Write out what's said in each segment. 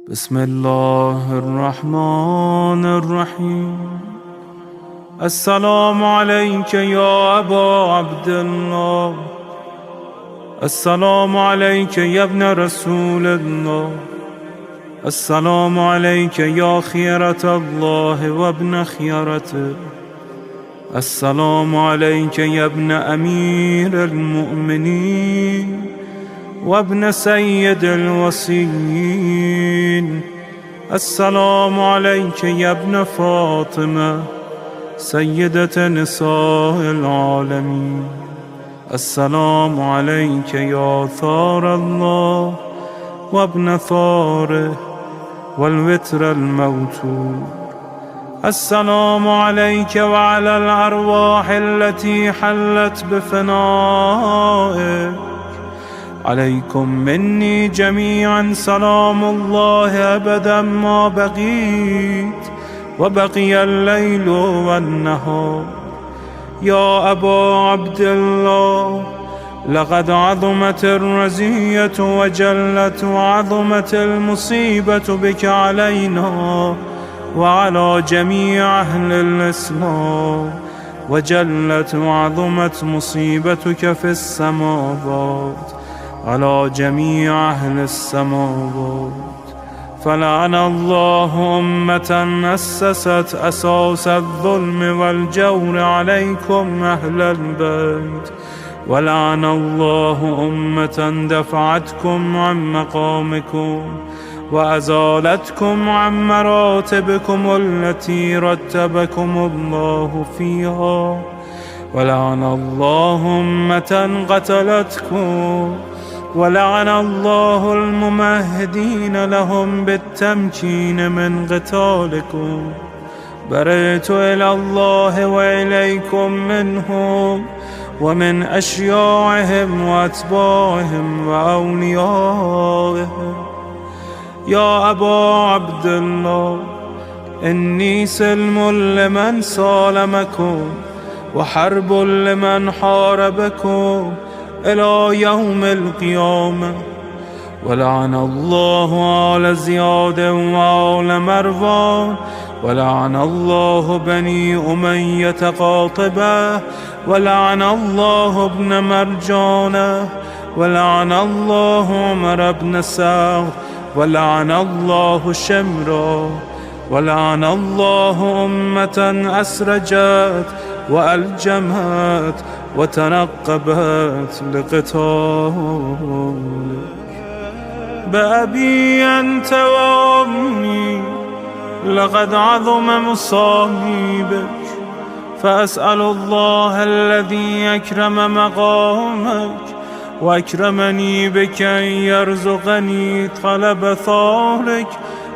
بسم الله الرحمن الرحيم. السلام عليك يا أبا عبد الله، السلام عليك يا ابن رسول الله، السلام عليك يا خيرة الله وابن خيرته، السلام عليك يا ابن أمير المؤمنين وابن سيد الوصيين، السلام عليك يا ابن فاطمة سيدة نساء العالمين، السلام عليك يا ثار الله وابن ثاره والوتر الموتور، السلام عليك وعلى الأرواح التي حلت بفنائك، عليكم مني جميعا سلام الله أبدا ما بقيت وبقي الليل والنهار. يا أبا عبد الله، لقد عظمت الرزية وجلت وعظمت المصيبة بك علينا وعلى جميع أهل الإسلام، وجلت وعظمت مصيبتك في السماوات على جميع أهل السماوات. فلعن الله أمة أسست أساس الظلم والجور عليكم أهل البيت، ولعن الله أمة دفعتكم عن مقامكم وأزالتكم عن مراتبكم التي رتبكم الله فيها، ولعن الله أمة قتلتكم، ولعن الله الممهدين لهم بالتمكين من قتالكم. برئت إلى الله وإليكم منهم ومن أشياعهم وأتباعهم وأوليائهم. يا أبا عبد الله، إني سلم لمن سالمكم وحرب لمن حاربكم إلى يوم القيامة. ولعن الله آل زياد وآل مروان، ولعن الله بني أمية قاطبة، ولعن الله ابن مرجانة، ولعن الله عمر بن سعد، ولعن الله شمرا، ولعن الله أمة أسرجت وألجمت وتنقبت لقتالك. بأبي أنت وأمي، لقد عظم مصائبك، فأسأل الله الذي أكرم مقامك وأكرمني بك أن يرزقني طلب ثارك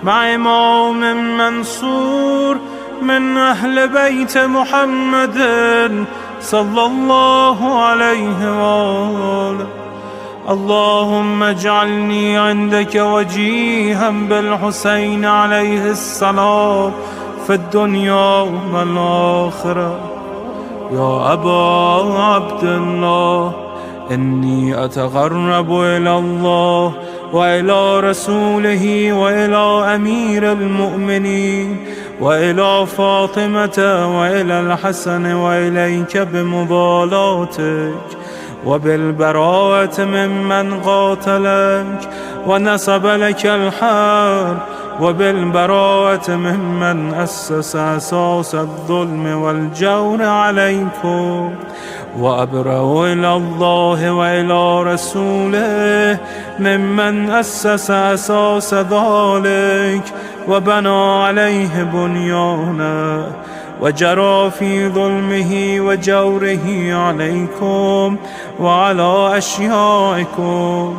مع إمام منصور من أهل بيت محمد صلى الله عليه وآله. اللهم اجعلني عندك وجيها بالحسين عليه السلام في الدنيا والآخرة. يا أبا عبد الله، إني أتقرب إلى الله وإلى رسوله وإلى أمير المؤمنين وإلى فاطمة وإلى الحسن وإليك بمضالاتك وبالبراءة ممن قاتلك ونصب لك الحرب، وبالبراءة ممن أسس أساس الظلم والجور عليكم. وأبرأ إلى الله وإلى رسوله ممن أسس أساس ذلك وبنى عليه بنيانا وجرى في ظلمه وجوره عليكم وعلى أشيائكم.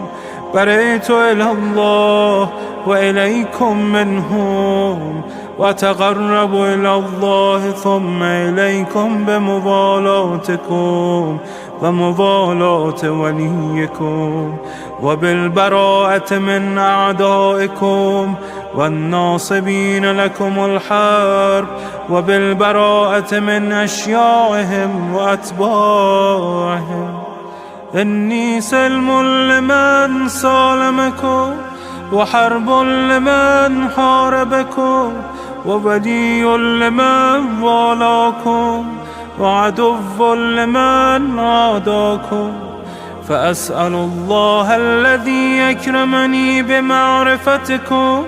برئت إلى الله وإليكم منهم، وتقرب إلى الله ثم إليكم بمضالاتكم ومضالاة وليكم، وبالبراءة من أعدائكم والناصبين لكم الحرب، وبالبراءة من أشيائهم وأتباعهم. إني سلم لمن سالمكم، وحرب لمن حاربكم، وولي لمن والاكم، وعدو لمن عاداكم. فأسأل الله الذي يكرمني بمعرفتكم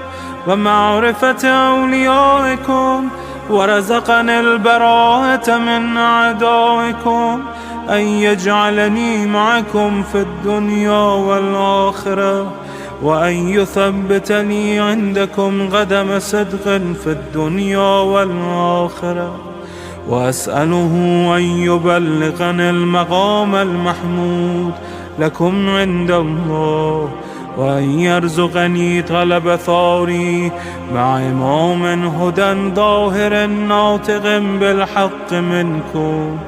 ومعرفة أوليائكم، ورزقني البراءة من أعدائكم، أن يجعلني معكم في الدنيا والآخرة، وأن يثبتني عندكم قدم صدق في الدنيا والآخرة. وأسأله أن يبلغني المقام المحمود لكم عند الله، وأن يرزقني طلب ثاري مع إمام هدى ظاهر ناطق بالحق منكم.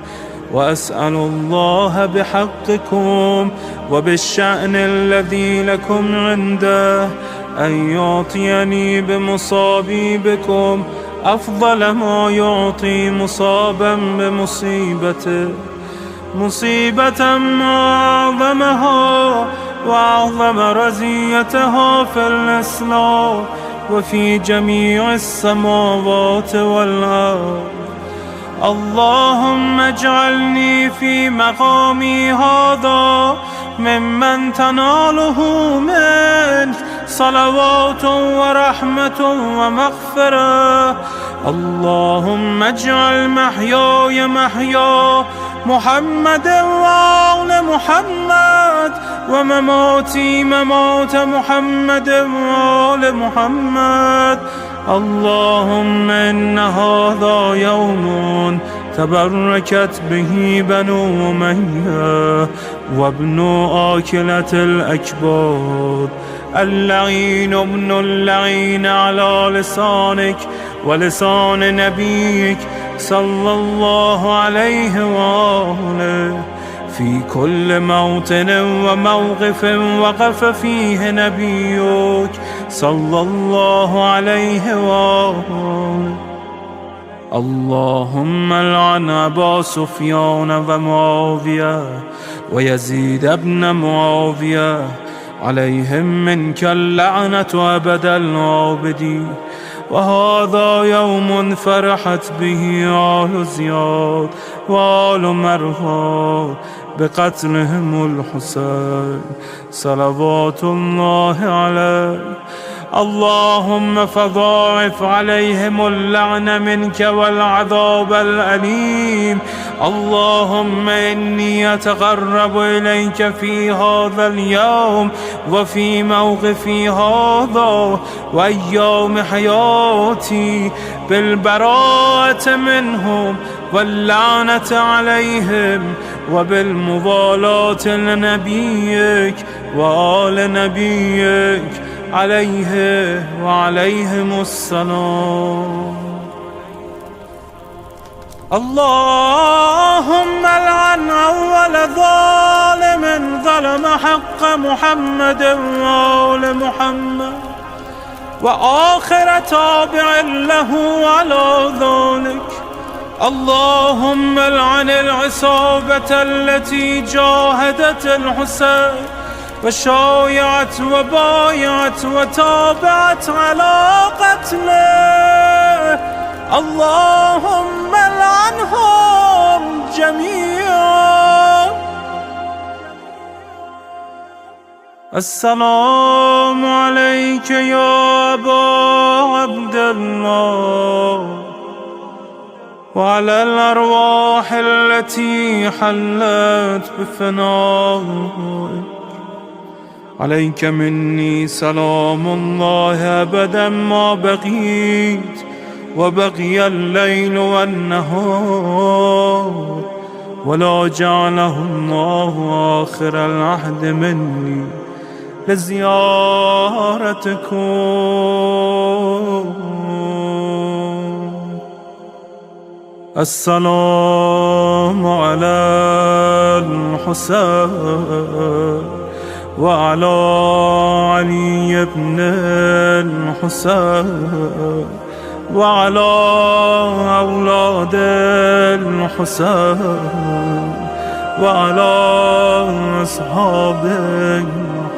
وأسأل الله بحقكم وبالشأن الذي لكم عنده أن يعطيني بمصابي بكم أفضل ما يعطي مصابا بمصيبته، مصيبة ما أعظمها وأعظم رزيتها في الإسلام وفي جميع السماوات والأرض. اللهم اجعلني في مقامي هذا ممن تناله منك صلوات ورحمة ومغفرة. اللهم اجعل محياي محيا محمد وآل محمد، ومماتي ممات محمد وآل محمد. اللهم إن هذا يوم تبركت به بنو أمية وابن آكلة الأكباد، اللعين ابن اللعين على لسانك ولسان نبيك صلى الله عليه وآله، في كل موطن وموقف وقف فيه نبيك صلى الله عليه وآله. اللهم لعن أبا سفيان ومعاوية ويزيد بن معاوية، عليهم منك اللعنة أبد العابدين. وهذا يوم فرحت به آل زياد وآل مروان بقتلهم الحسين صلوات الله عليه. اللهم فضاعف عليهم اللعن منك والعذاب الأليم. اللهم إني أتقرب إليك في هذا اليوم وفي موقفي هذا وأيام حياتي بالبراءة منهم واللعنة عليهم، وبالموالاة لنبيك وآل نبيك عليه وعليهم السلام. اللهم لعن أول ظالم ظلم حق محمد وآل محمد، وآخر تابع له على ذلك. اللهم لعن العصابة التي جاهدت الحسين وشايعت وبايعت وتابعت على قتله. اللهم لعنهم جميعا. السلام عليك يا أبا عبد الله، وعلى الأرواح التي حلت بفنائك. عليك مني سلام الله أبدا ما بقيت وبقي الليل والنهار، ولا جعله الله آخر العهد مني لزيارتكم. السلام على الحسين وعلى علي بن الحسين وعلى أولاد الحسين وعلى أصحاب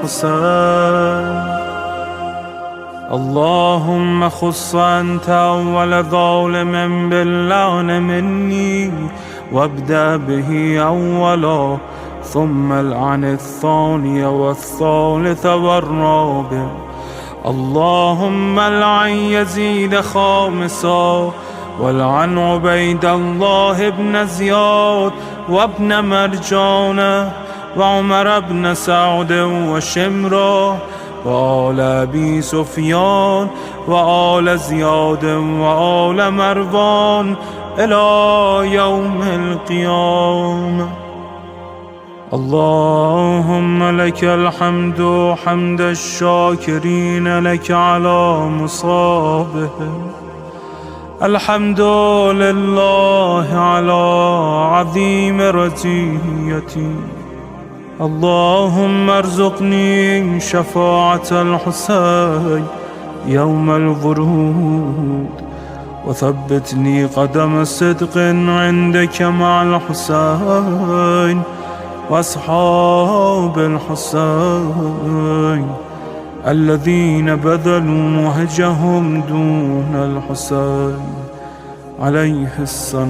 الحسين. اللهم خص أنت أول ظالم باللعن مني، وابدأ به أولا، ثم العن الثاني والثالث والرابع. اللهم العن يزيد خامسا، والعن عبيد الله بن زياد وابن مرجانة وعمر بن سعد وشمرة وآل أبي سفيان وآل زياد وآل مروان إلى يوم القيامة. اللهم لك الحمد حمد الشاكرين لك على مصابهم. الحمد لله على عظيم رزيتي. اللهم ارزقني شفاعة الحسين يوم الورود، وثبتني قدم صدق عندك مع الحسين وأصحاب الحسين الذين بذلوا مهجهم دون الحسين عليه السلام.